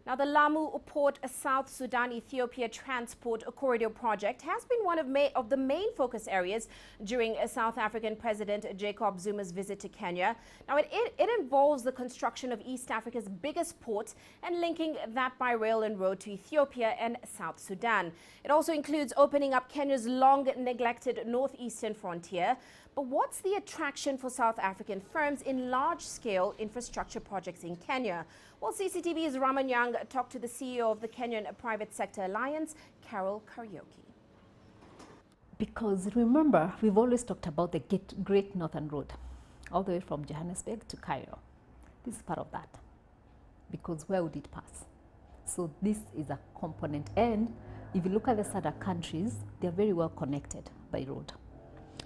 Now, the Lamu Port South Sudan Ethiopia Transport Corridor project has been one of the main focus areas during South African President Jacob Zuma's visit to Kenya. Now, it involves the construction of East Africa's biggest port and linking that by rail and road to Ethiopia and South Sudan. It also includes opening up Kenya's long-neglected northeastern frontier. But what's the attraction for South African firms in large-scale infrastructure projects in Kenya? Well, CCTV's Ramah Nyang talked to the CEO of the Kenyan Private Sector Alliance, Kariuki. Because remember, we've always talked about the Great Northern Road, all the way from Johannesburg to Cairo. This is part of that, because where would it pass? So this is a component. And if you look at the SADC countries, they're very well connected by road.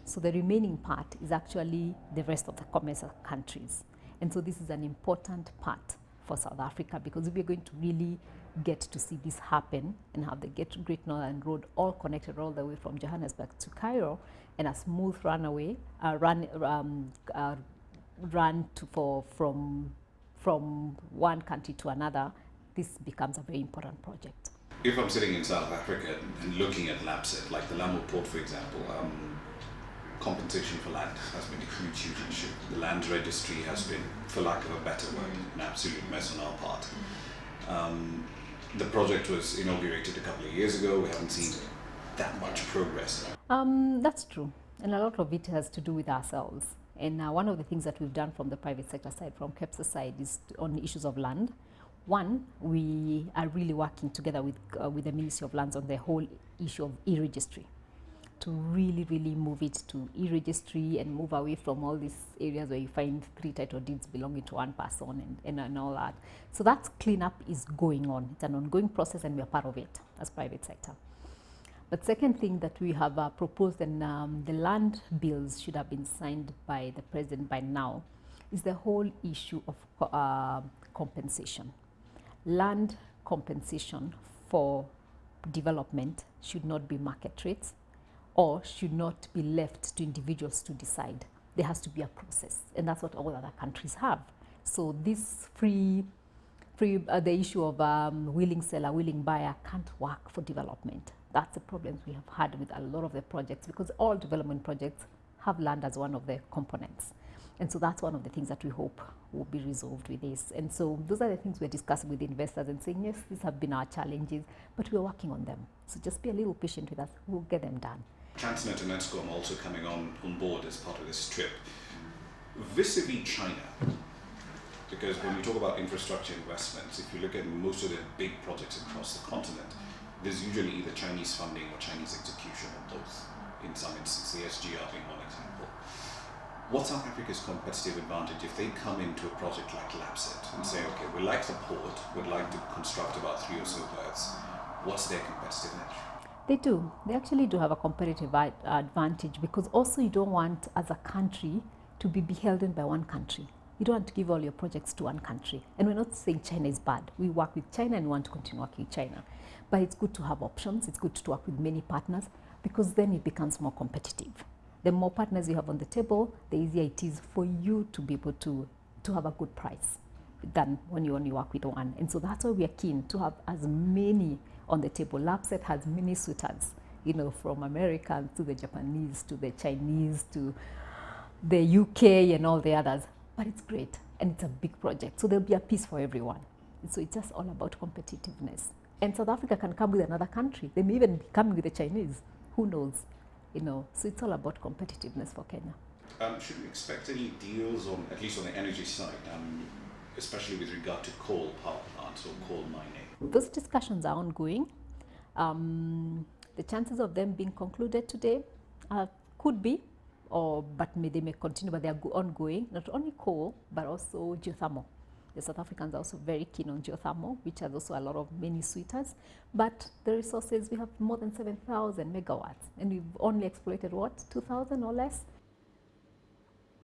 So the remaining part is actually the rest of the commercial countries. And so this is an important part for South Africa, because if we're going to really get to see this happen and have the Great Northern Road all connected all the way from Johannesburg to Cairo, and a smooth run from one country to another, this becomes a very important project. If I'm sitting in South Africa and looking at LAPSSET, like the Lamu port, for example, compensation for land has been a huge issue. The land registry has been, for lack of a better word, an absolute mess on our part. The project was inaugurated a couple of years ago. We haven't seen that much progress. That's true. And a lot of it has to do with ourselves. And one of the things that we've done from the private sector side, from KEPSA side, is on issues of land. One, we are really working together with the Ministry of Lands on the whole issue of e-registry, to really move it to e-registry and move away from all these areas where you find 3 title deeds belonging to one person and all that. So that cleanup is going on. It's an ongoing process, and we are part of it as private sector. But second thing that we have proposed, and the land bills should have been signed by the president by now, is the whole issue of compensation. Land compensation for development should not be market rates, or should not be left to individuals to decide. There has to be a process, and that's what all other countries have. So this the issue of willing seller, willing buyer can't work for development. That's the problem we have had with a lot of the projects, because all development projects have land as one of the components. And so that's one of the things that we hope will be resolved with this. And so those are the things we're discussing with investors and saying, yes, these have been our challenges, but we're working on them. So just be a little patient with us. We'll get them done. Transnet and Eskom also coming on board as part of this trip. Vis-a-vis China, because when we talk about infrastructure investments, if you look at most of the big projects across the continent, there's usually either Chinese funding or Chinese execution, or both. In some instances, the SGR being one example. What's South Africa's competitive advantage if they come into a project like LAPSSET and say, okay, we like the port, we'd like to construct about 3 or so berths. What's their competitive edge? They do. They actually do have a competitive advantage, because also you don't want, as a country, to be beholden by one country. You don't want to give all your projects to one country. And we're not saying China is bad. We work with China and we want to continue working with China. But it's good to have options. It's good to work with many partners, because then it becomes more competitive. The more partners you have on the table, the easier it is for you to be able to have a good price than when you only work with one. And so that's why we are keen to have as many on the table. LAPSSET has many suitors, you know, from Americans to the Japanese to the Chinese to the UK and all the others. But it's great, and it's a big project. So there'll be a piece for everyone. And so it's just all about competitiveness. And South Africa can come with another country. They may even be coming with the Chinese. Who knows? You know, so it's all about competitiveness for Kenya. Should we expect any deals on, at least on the energy side, especially with regard to coal power plants or coal mining? Those discussions are ongoing. The chances of them being concluded today could be, but they may continue, but they are ongoing. Not only coal, but also geothermal. The South Africans are also very keen on geothermal, which has also a lot of many suitors. But the resources, we have more than 7,000 megawatts, and we've only exploited, what, 2,000 or less?